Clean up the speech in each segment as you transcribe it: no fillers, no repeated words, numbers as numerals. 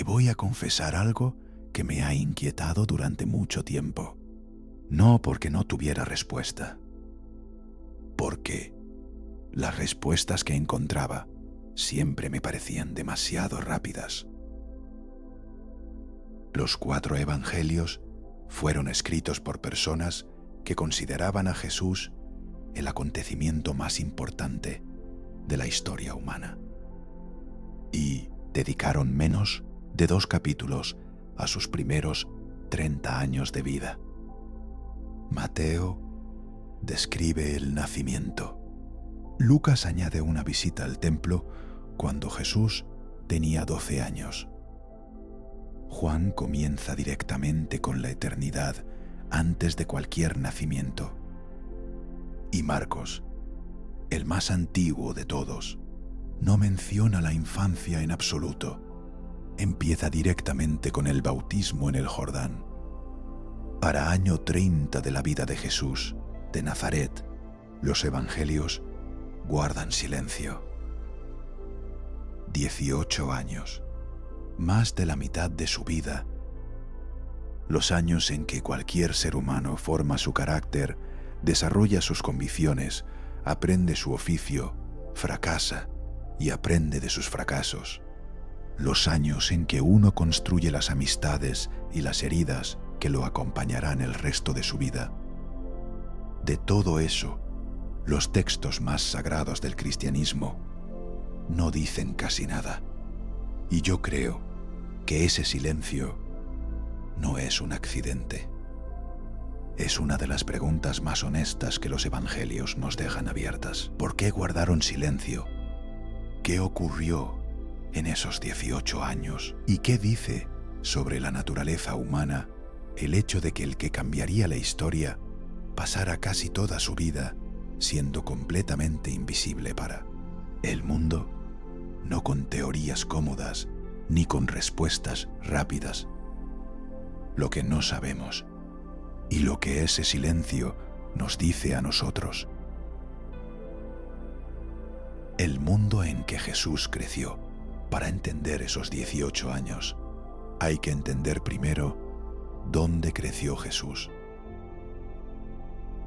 Te voy a confesar algo que me ha inquietado durante mucho tiempo. No porque no tuviera respuesta, porque las respuestas que encontraba siempre me parecían demasiado rápidas. Los 4 evangelios fueron escritos por personas que consideraban a Jesús el acontecimiento más importante de la historia humana y dedicaron menos de 2 capítulos a sus primeros 30 años de vida. Mateo describe el nacimiento. Lucas añade una visita al templo cuando Jesús tenía 12 años. Juan comienza directamente con la eternidad antes de cualquier nacimiento. Y Marcos, el más antiguo de todos, no menciona la infancia en absoluto. Empieza directamente con el bautismo en el Jordán. Para año 30 de la vida de Jesús, de Nazaret, los evangelios guardan silencio. 18 años, más de la mitad de su vida, los años en que cualquier ser humano forma su carácter, desarrolla sus convicciones, aprende su oficio, fracasa y aprende de sus fracasos. Los años en que uno construye las amistades y las heridas que lo acompañarán el resto de su vida. De todo eso, los textos más sagrados del cristianismo no dicen casi nada. Y yo creo que ese silencio no es un accidente. Es una de las preguntas más honestas que los evangelios nos dejan abiertas. ¿Por qué guardaron silencio? ¿Qué ocurrió en esos 18 años? ¿Y qué dice sobre la naturaleza humana el hecho de que el que cambiaría la historia pasara casi toda su vida siendo completamente invisible para el mundo? No con teorías cómodas ni con respuestas rápidas. Lo que no sabemos y lo que ese silencio nos dice a nosotros. El mundo en que Jesús creció. Para entender esos 18 años, hay que entender primero dónde creció Jesús.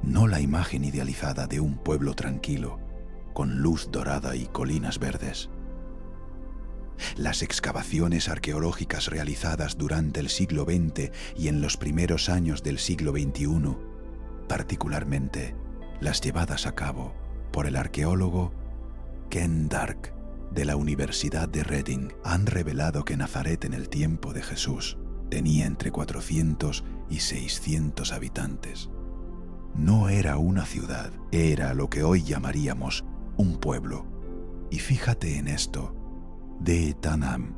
No la imagen idealizada de un pueblo tranquilo, con luz dorada y colinas verdes. Las excavaciones arqueológicas realizadas durante el siglo XX y en los primeros años del siglo XXI, particularmente las llevadas a cabo por el arqueólogo Ken Dark de la Universidad de Reading, han revelado que Nazaret en el tiempo de Jesús tenía entre 400 y 600 habitantes. No era una ciudad, era lo que hoy llamaríamos un pueblo. Y fíjate en esto, de Tanam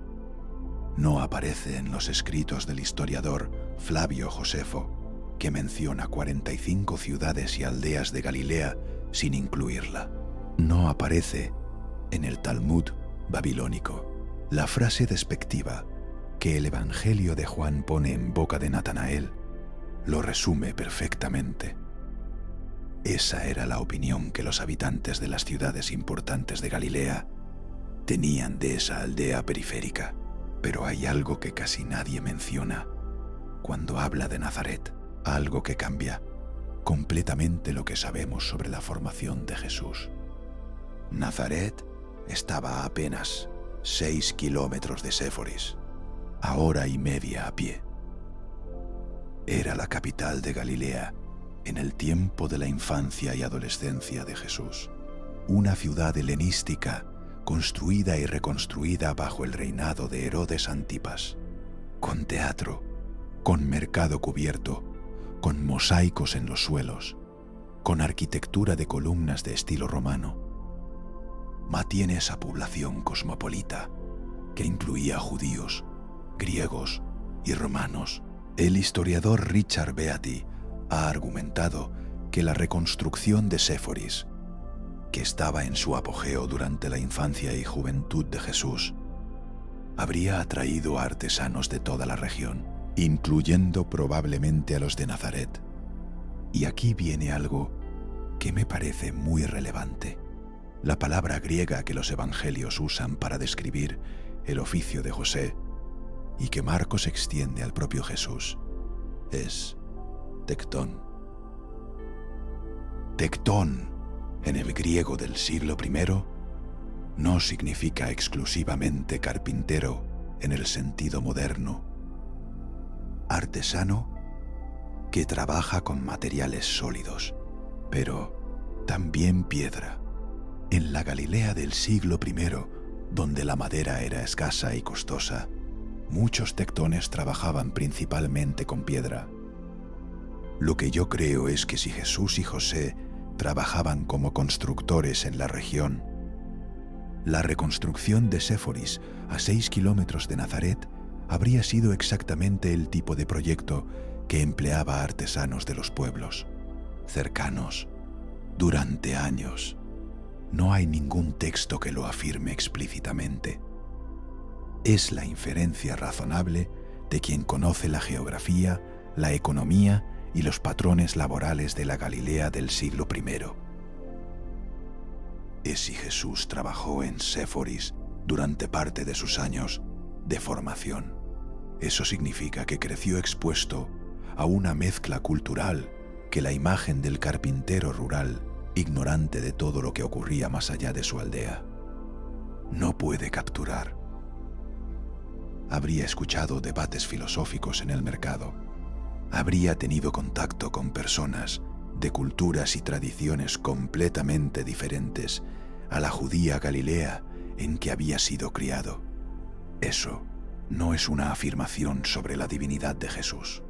no aparece en los escritos del historiador Flavio Josefo, que menciona 45 ciudades y aldeas de Galilea sin incluirla. No aparece en el Talmud babilónico. La frase despectiva que el Evangelio de Juan pone en boca de Natanael lo resume perfectamente. Esa era la opinión que los habitantes de las ciudades importantes de Galilea tenían de esa aldea periférica. Pero hay algo que casi nadie menciona cuando habla de Nazaret, algo que cambia completamente lo que sabemos sobre la formación de Jesús. Nazaret estaba a apenas 6 kilómetros de Séforis, a hora y media a pie. Era la capital de Galilea en el tiempo de la infancia y adolescencia de Jesús. Una ciudad helenística construida y reconstruida bajo el reinado de Herodes Antipas, con teatro, con mercado cubierto, con mosaicos en los suelos, con arquitectura de columnas de estilo romano. Mantiene esa población cosmopolita que incluía judíos, griegos y romanos. El historiador Richard Beatty ha argumentado que la reconstrucción de Séforis, que estaba en su apogeo durante la infancia y juventud de Jesús, habría atraído a artesanos de toda la región, incluyendo probablemente a los de Nazaret. Y aquí viene algo que me parece muy relevante. La palabra griega que los evangelios usan para describir el oficio de José y que Marcos extiende al propio Jesús, es tectón. Tectón, en el griego del siglo I, no significa exclusivamente carpintero en el sentido moderno. Artesano que trabaja con materiales sólidos, pero también piedra. En la Galilea del siglo I, donde la madera era escasa y costosa, muchos tectones trabajaban principalmente con piedra. Lo que yo creo es que si Jesús y José trabajaban como constructores en la región, la reconstrucción de Séforis, a 6 kilómetros de Nazaret, habría sido exactamente el tipo de proyecto que empleaba artesanos de los pueblos cercanos durante años. No hay ningún texto que lo afirme explícitamente. Es la inferencia razonable de quien conoce la geografía, la economía y los patrones laborales de la Galilea del siglo I. Es si Jesús trabajó en Séforis durante parte de sus años de formación. Eso significa que creció expuesto a una mezcla cultural que la imagen del carpintero rural, ignorante de todo lo que ocurría más allá de su aldea, no puede capturar. Habría escuchado debates filosóficos en el mercado. Habría tenido contacto con personas de culturas y tradiciones completamente diferentes a la judía Galilea en que había sido criado. Eso no es una afirmación sobre la divinidad de Jesús.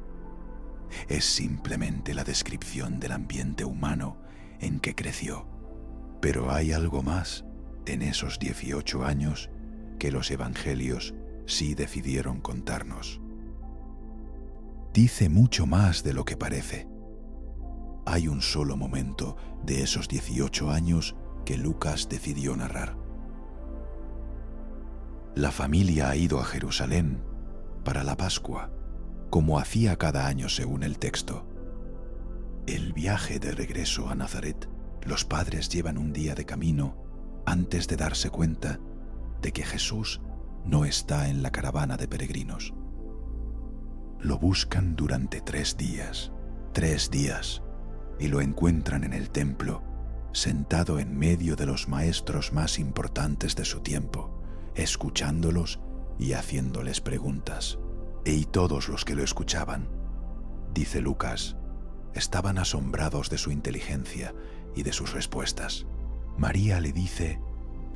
Es simplemente la descripción del ambiente humano en que creció. Pero hay algo más en esos 18 años que los evangelios sí decidieron contarnos. Dice mucho más de lo que parece. Hay un solo momento de esos 18 años que Lucas decidió narrar. La familia ha ido a Jerusalén para la Pascua, como hacía cada año según el texto. El viaje de regreso a Nazaret, los padres llevan un día de camino antes de darse cuenta de que Jesús no está en la caravana de peregrinos. Lo buscan durante 3 días, y lo encuentran en el templo, sentado en medio de los maestros más importantes de su tiempo, escuchándolos y haciéndoles preguntas. Y todos los que lo escuchaban, dice Lucas, estaban asombrados de su inteligencia y de sus respuestas. María le dice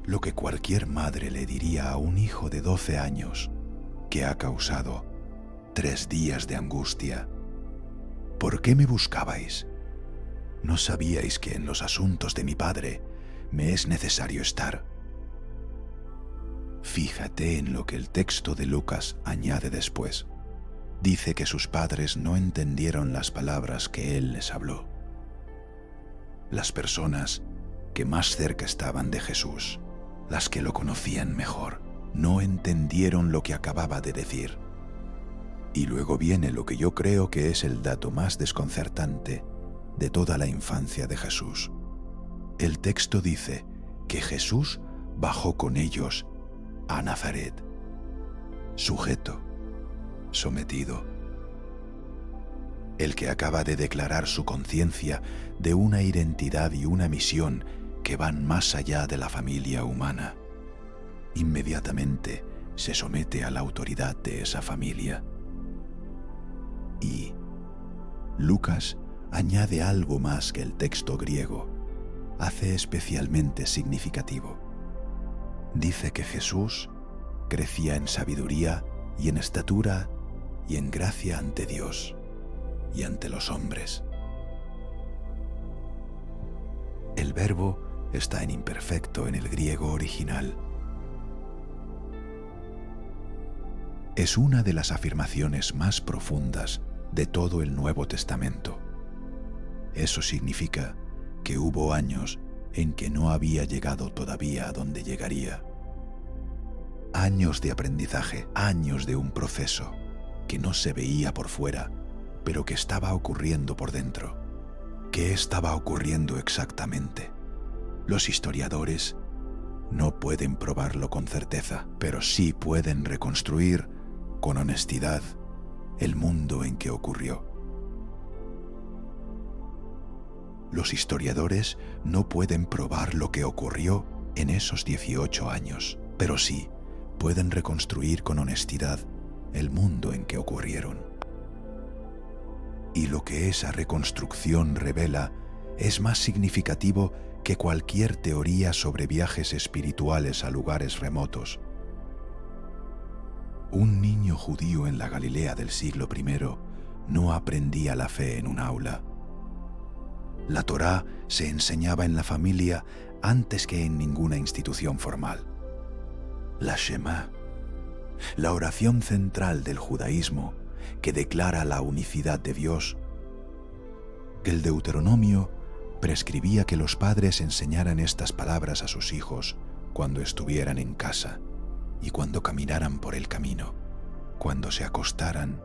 lo que cualquier madre le diría a un hijo de 12 años que ha causado 3 días de angustia. ¿Por qué me buscabais? ¿No sabíais que en los asuntos de mi Padre me es necesario estar? Fíjate en lo que el texto de Lucas añade después. Dice que sus padres no entendieron las palabras que él les habló. Las personas que más cerca estaban de Jesús, las que lo conocían mejor, no entendieron lo que acababa de decir. Y luego viene lo que yo creo que es el dato más desconcertante de toda la infancia de Jesús. El texto dice que Jesús bajó con ellos a Nazaret, sujeto, sometido. El que acaba de declarar su conciencia de una identidad y una misión que van más allá de la familia humana. Inmediatamente se somete a la autoridad de esa familia. Y Lucas añade algo más que el texto griego hace especialmente significativo. Dice que Jesús crecía en sabiduría y en estatura y en gracia ante Dios y ante los hombres. El verbo está en imperfecto en el griego original. Es una de las afirmaciones más profundas de todo el Nuevo Testamento. Eso significa que hubo años en que no había llegado todavía a donde llegaría. Años de aprendizaje, años de un proceso que no se veía por fuera, pero que estaba ocurriendo por dentro. ¿Qué estaba ocurriendo exactamente? Los historiadores no pueden probarlo con certeza, pero sí pueden reconstruir con honestidad el mundo en que ocurrió. Los historiadores no pueden probar lo que ocurrió en esos 18 años, pero sí pueden reconstruir con honestidad el mundo en que ocurrieron. Y lo que esa reconstrucción revela es más significativo que cualquier teoría sobre viajes espirituales a lugares remotos. Un niño judío en la Galilea del siglo I no aprendía la fe en un aula. La Torá se enseñaba en la familia antes que en ninguna institución formal. La Shema, la oración central del judaísmo que declara la unicidad de Dios. El Deuteronomio prescribía que los padres enseñaran estas palabras a sus hijos cuando estuvieran en casa y cuando caminaran por el camino, cuando se acostaran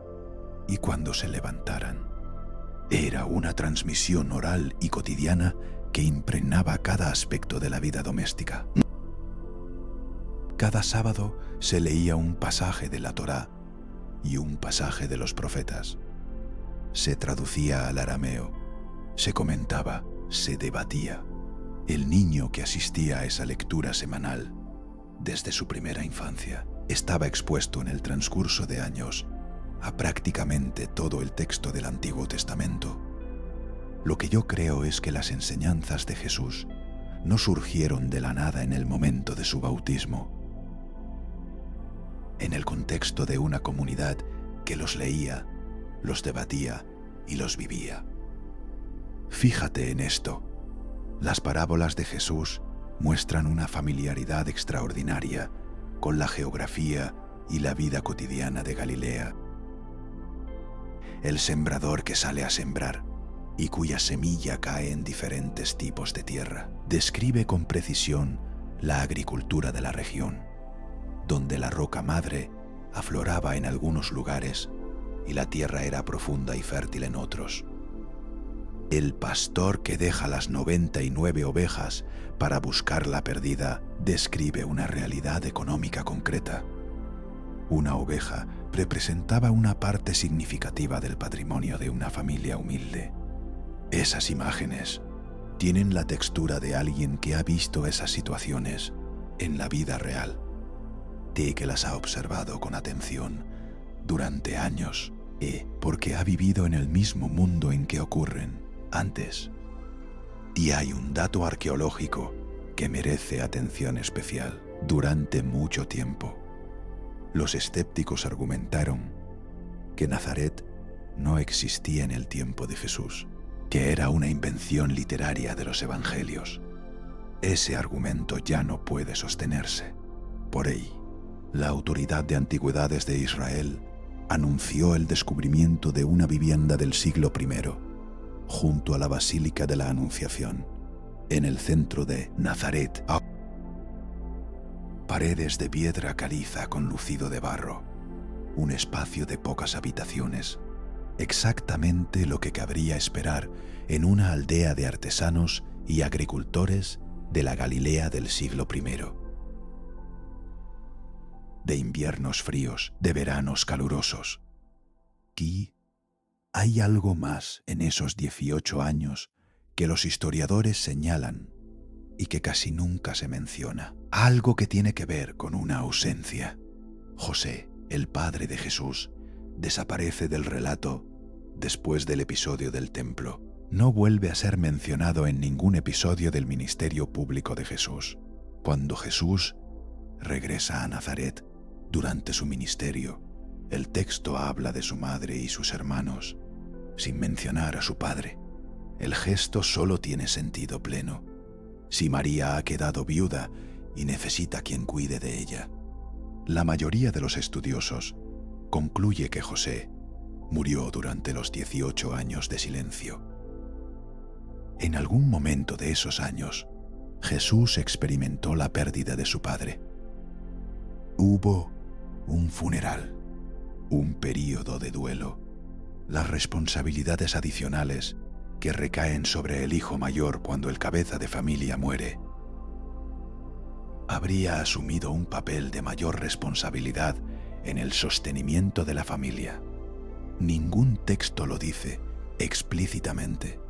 y cuando se levantaran. Era una transmisión oral y cotidiana que impregnaba cada aspecto de la vida doméstica. Cada sábado se leía un pasaje de la Torá y un pasaje de los profetas. Se traducía al arameo, se comentaba, se debatía. El niño que asistía a esa lectura semanal, desde su primera infancia, estaba expuesto en el transcurso de años a prácticamente todo el texto del Antiguo Testamento. Lo que yo creo es que las enseñanzas de Jesús no surgieron de la nada en el momento de su bautismo. En el contexto de una comunidad que los leía, los debatía y los vivía. Fíjate en esto. Las parábolas de Jesús muestran una familiaridad extraordinaria con la geografía y la vida cotidiana de Galilea. El sembrador que sale a sembrar y cuya semilla cae en diferentes tipos de tierra, describe con precisión la agricultura de la región, donde la roca madre afloraba en algunos lugares y la tierra era profunda y fértil en otros. El pastor que deja las 99 ovejas para buscar la perdida describe una realidad económica concreta. Una oveja representaba una parte significativa del patrimonio de una familia humilde. Esas imágenes tienen la textura de alguien que ha visto esas situaciones en la vida real y que las ha observado con atención durante años y porque ha vivido en el mismo mundo en que ocurren antes. Y hay un dato arqueológico que merece atención especial. Durante mucho tiempo, los escépticos argumentaron que Nazaret no existía en el tiempo de Jesús, que era una invención literaria de los evangelios. Ese argumento ya no puede sostenerse. Por ello, la Autoridad de Antigüedades de Israel anunció el descubrimiento de una vivienda del siglo I, junto a la Basílica de la Anunciación, en el centro de Nazaret. Paredes de piedra caliza con lucido de barro, un espacio de pocas habitaciones, exactamente lo que cabría esperar en una aldea de artesanos y agricultores de la Galilea del siglo I. De inviernos fríos, de veranos calurosos. Aquí hay algo más en esos 18 años que los historiadores señalan y que casi nunca se menciona. Algo que tiene que ver con una ausencia. José, el padre de Jesús, desaparece del relato después del episodio del templo. No vuelve a ser mencionado en ningún episodio del ministerio público de Jesús. Cuando Jesús regresa a Nazaret durante su ministerio, el texto habla de su madre y sus hermanos, sin mencionar a su padre. El gesto solo tiene sentido pleno si María ha quedado viuda y necesita quien cuide de ella. La mayoría de los estudiosos concluye que José murió durante los 18 años de silencio. En algún momento de esos años, Jesús experimentó la pérdida de su padre. Hubo un funeral, un período de duelo, las responsabilidades adicionales que recaen sobre el hijo mayor cuando el cabeza de familia muere. Habría asumido un papel de mayor responsabilidad en el sostenimiento de la familia. Ningún texto lo dice explícitamente,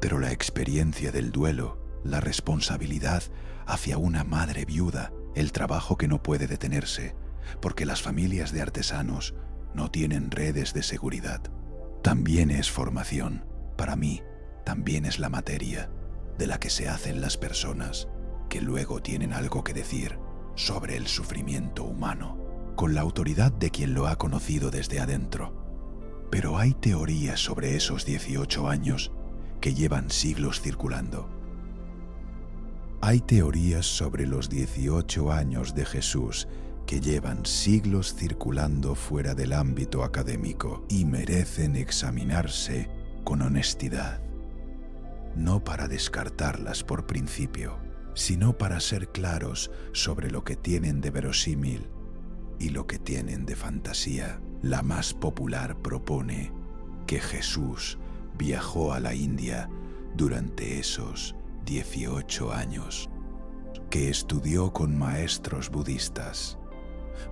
pero la experiencia del duelo, la responsabilidad hacia una madre viuda, el trabajo que no puede detenerse, porque las familias de artesanos no tienen redes de seguridad. También es formación. Para mí, también es la materia de la que se hacen las personas que luego tienen algo que decir sobre el sufrimiento humano, con la autoridad de quien lo ha conocido desde adentro. Pero hay teorías sobre esos 18 años que llevan siglos circulando. Hay teorías sobre los 18 años de Jesús que llevan siglos circulando fuera del ámbito académico y merecen examinarse con honestidad, no para descartarlas por principio, sino para ser claros sobre lo que tienen de verosímil y lo que tienen de fantasía. La más popular propone que Jesús viajó a la India durante esos 18 años, que estudió con maestros budistas,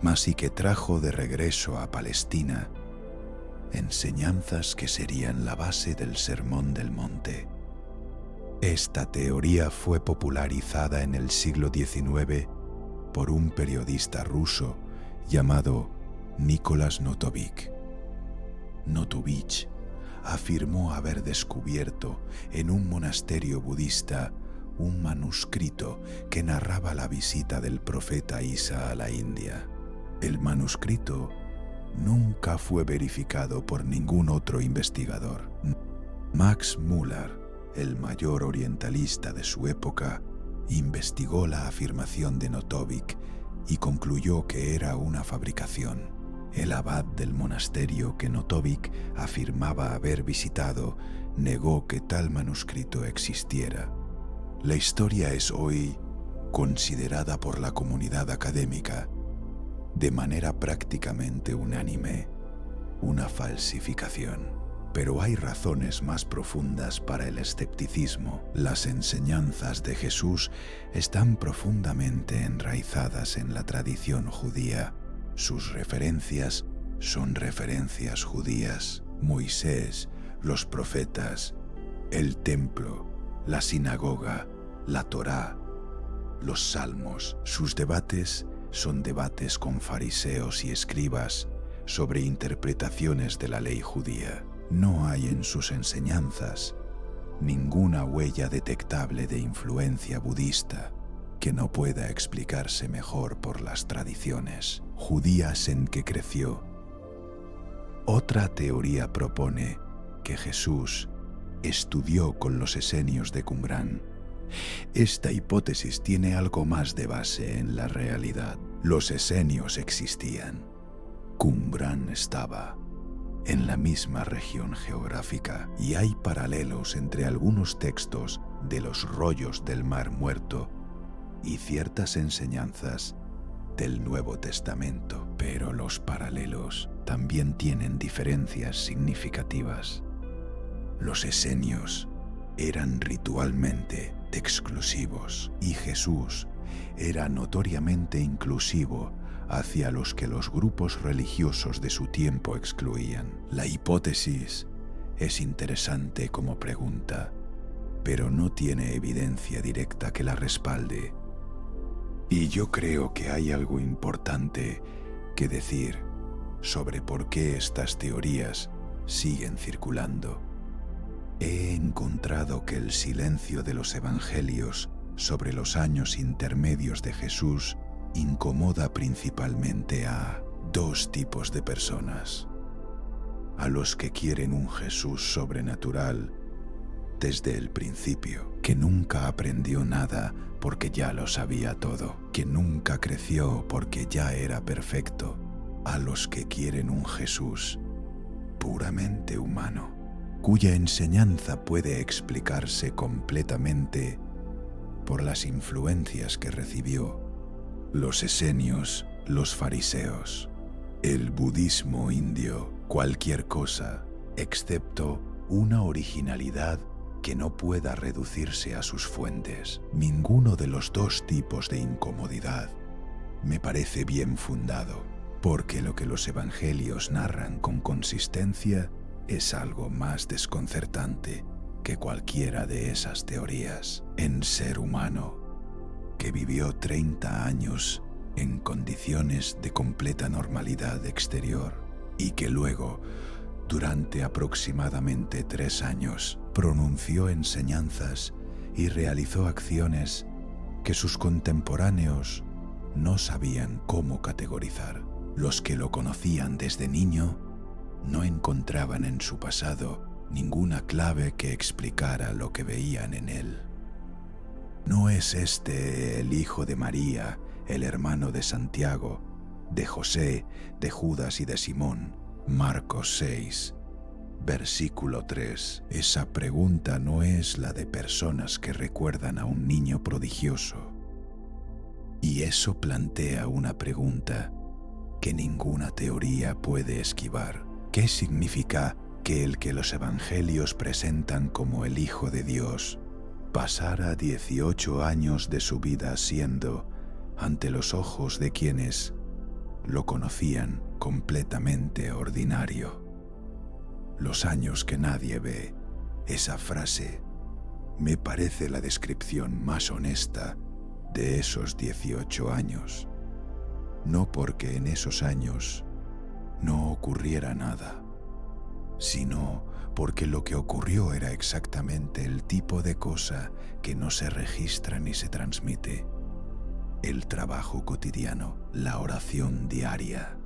mas y que trajo de regreso a Palestina enseñanzas que serían la base del Sermón del Monte. Esta teoría fue popularizada en el siglo XIX por un periodista ruso llamado Nicolás Notovich. Notovich afirmó haber descubierto en un monasterio budista un manuscrito que narraba la visita del profeta Isa a la India. El manuscrito nunca fue verificado por ningún otro investigador. Max Muller, el mayor orientalista de su época, investigó la afirmación de Notovich y concluyó que era una fabricación. El abad del monasterio que Notovich afirmaba haber visitado negó que tal manuscrito existiera. La historia es hoy considerada por la comunidad académica de manera prácticamente unánime una falsificación. Pero hay razones más profundas para el escepticismo. Las enseñanzas de Jesús están profundamente enraizadas en la tradición judía. Sus referencias son referencias judías. Moisés, los profetas, el templo, la sinagoga, la Torá, los salmos. Sus debates son debates con fariseos y escribas sobre interpretaciones de la ley judía. No hay en sus enseñanzas ninguna huella detectable de influencia budista que no pueda explicarse mejor por las tradiciones judías en que creció. Otra teoría propone que Jesús estudió con los esenios de Qumrán. Esta hipótesis tiene algo más de base en la realidad. Los esenios existían. Qumrán estaba en la misma región geográfica y hay paralelos entre algunos textos de los rollos del Mar Muerto y ciertas enseñanzas del Nuevo Testamento. Pero los paralelos también tienen diferencias significativas. Los esenios eran ritualmente exclusivos y Jesús era notoriamente inclusivo hacia los que los grupos religiosos de su tiempo excluían. La hipótesis es interesante como pregunta, pero no tiene evidencia directa que la respalde. Y yo creo que hay algo importante que decir sobre por qué estas teorías siguen circulando. He encontrado que el silencio de los evangelios sobre los años intermedios de Jesús incomoda principalmente a dos tipos de personas: a los que quieren un Jesús sobrenatural desde el principio, que nunca aprendió nada porque ya lo sabía todo, que nunca creció porque ya era perfecto; a los que quieren un Jesús puramente humano, cuya enseñanza puede explicarse completamente por las influencias que recibió: los esenios, los fariseos, el budismo indio, cualquier cosa, excepto una originalidad que no pueda reducirse a sus fuentes. Ninguno de los dos tipos de incomodidad me parece bien fundado. porque lo que los evangelios narran con consistencia es algo más desconcertante que cualquiera de esas teorías. En ser humano, que vivió 30 años en condiciones de completa normalidad exterior y que luego, durante aproximadamente 3 años, pronunció enseñanzas y realizó acciones que sus contemporáneos no sabían cómo categorizar. Los que lo conocían desde niño no encontraban en su pasado ninguna clave que explicara lo que veían en él. ¿No es este el hijo de María, el hermano de Santiago, de José, de Judas y de Simón? Marcos 6, versículo 3. Esa pregunta no es la de personas que recuerdan a un niño prodigioso. Y eso plantea una pregunta que ninguna teoría puede esquivar. ¿Qué significa que el que los evangelios presentan como el Hijo de Dios pasara 18 años de su vida siendo, ante los ojos de quienes lo conocían, completamente ordinario? Los años que nadie ve. Esa frase me parece la descripción más honesta de esos 18 años. No porque en esos años no ocurriera nada, sino porque lo que ocurrió era exactamente el tipo de cosa que no se registra ni se transmite: el trabajo cotidiano, la oración diaria,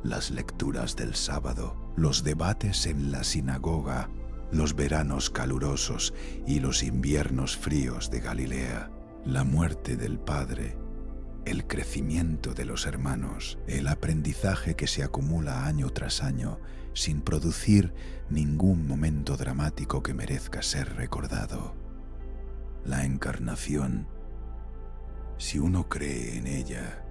las lecturas del sábado, los debates en la sinagoga, los veranos calurosos y los inviernos fríos de Galilea, la muerte del Padre, el crecimiento de los hermanos, el aprendizaje que se acumula año tras año sin producir ningún momento dramático que merezca ser recordado. La encarnación, si uno cree en ella,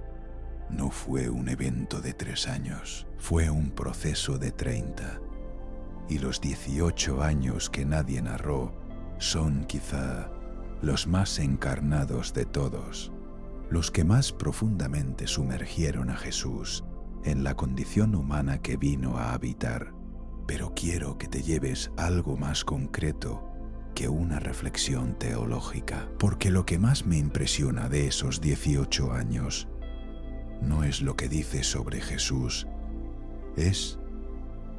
no fue un evento de 3 años, fue un proceso de 30. Y los 18 años que nadie narró son quizá los más encarnados de todos, los que más profundamente sumergieron a Jesús en la condición humana que vino a habitar. Pero quiero que te lleves algo más concreto que una reflexión teológica, porque lo que más me impresiona de esos 18 años no es lo que dice sobre Jesús, es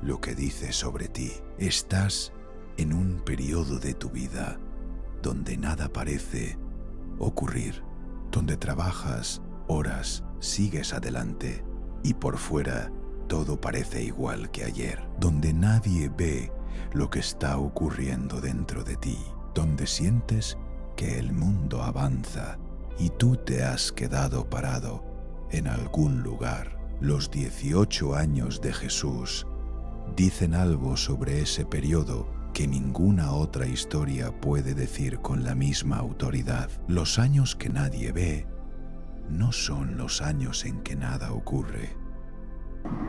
lo que dice sobre ti. Estás en un periodo de tu vida donde nada parece ocurrir, donde trabajas, oras, sigues adelante y por fuera todo parece igual que ayer, donde nadie ve lo que está ocurriendo dentro de ti, donde sientes que el mundo avanza y tú te has quedado parado en algún lugar. Los 18 años de Jesús dicen algo sobre ese periodo que ninguna otra historia puede decir con la misma autoridad. Los años que nadie ve no son los años en que nada ocurre.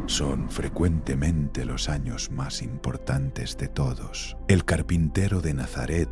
Son frecuentemente los años más importantes de todos. El carpintero de Nazaret,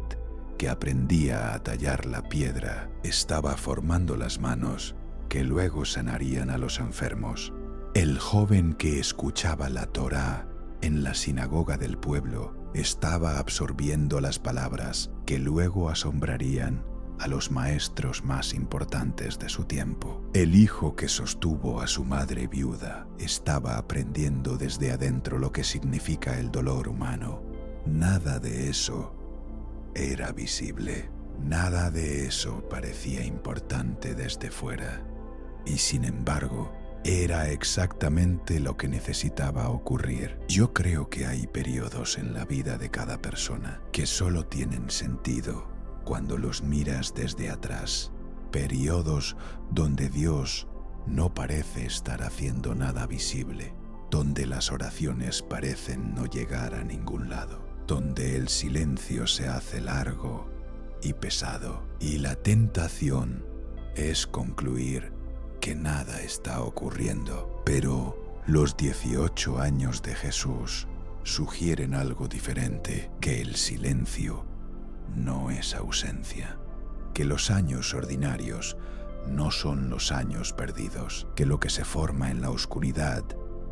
que aprendía a tallar la piedra, estaba formando las manos que luego sanarían a los enfermos. El joven que escuchaba la Torá en la sinagoga del pueblo estaba absorbiendo las palabras que luego asombrarían a los maestros más importantes de su tiempo. El hijo que sostuvo a su madre viuda estaba aprendiendo desde adentro lo que significa el dolor humano. Nada de eso era visible, nada de eso parecía importante desde fuera. Y sin embargo, era exactamente lo que necesitaba ocurrir. Yo creo que hay periodos en la vida de cada persona que solo tienen sentido cuando los miras desde atrás. Periodos donde Dios no parece estar haciendo nada visible, donde las oraciones parecen no llegar a ningún lado, donde el silencio se hace largo y pesado, y la tentación es concluir que nada está ocurriendo. Pero los 18 años de Jesús sugieren algo diferente, que el silencio no es ausencia, que los años ordinarios no son los años perdidos, que lo que se forma en la oscuridad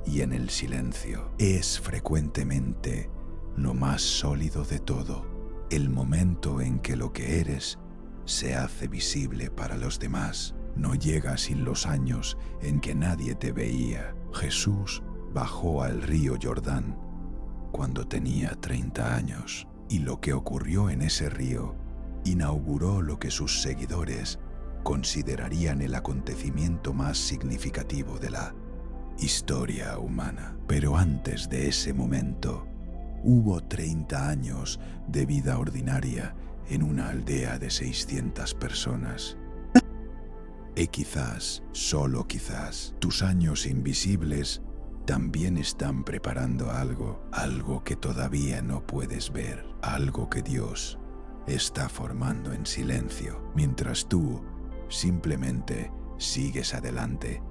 y en el silencio es frecuentemente lo más sólido de todo, el momento en que lo que eres se hace visible para los demás. No llega sin los años en que nadie te veía. Jesús bajó al río Jordán cuando tenía 30 años, y lo que ocurrió en ese río inauguró lo que sus seguidores considerarían el acontecimiento más significativo de la historia humana. Pero antes de ese momento, hubo 30 años de vida ordinaria en una aldea de 600 personas. Y quizás, solo quizás, tus años invisibles también están preparando algo que todavía no puedes ver, algo que Dios está formando en silencio, mientras tú simplemente sigues adelante.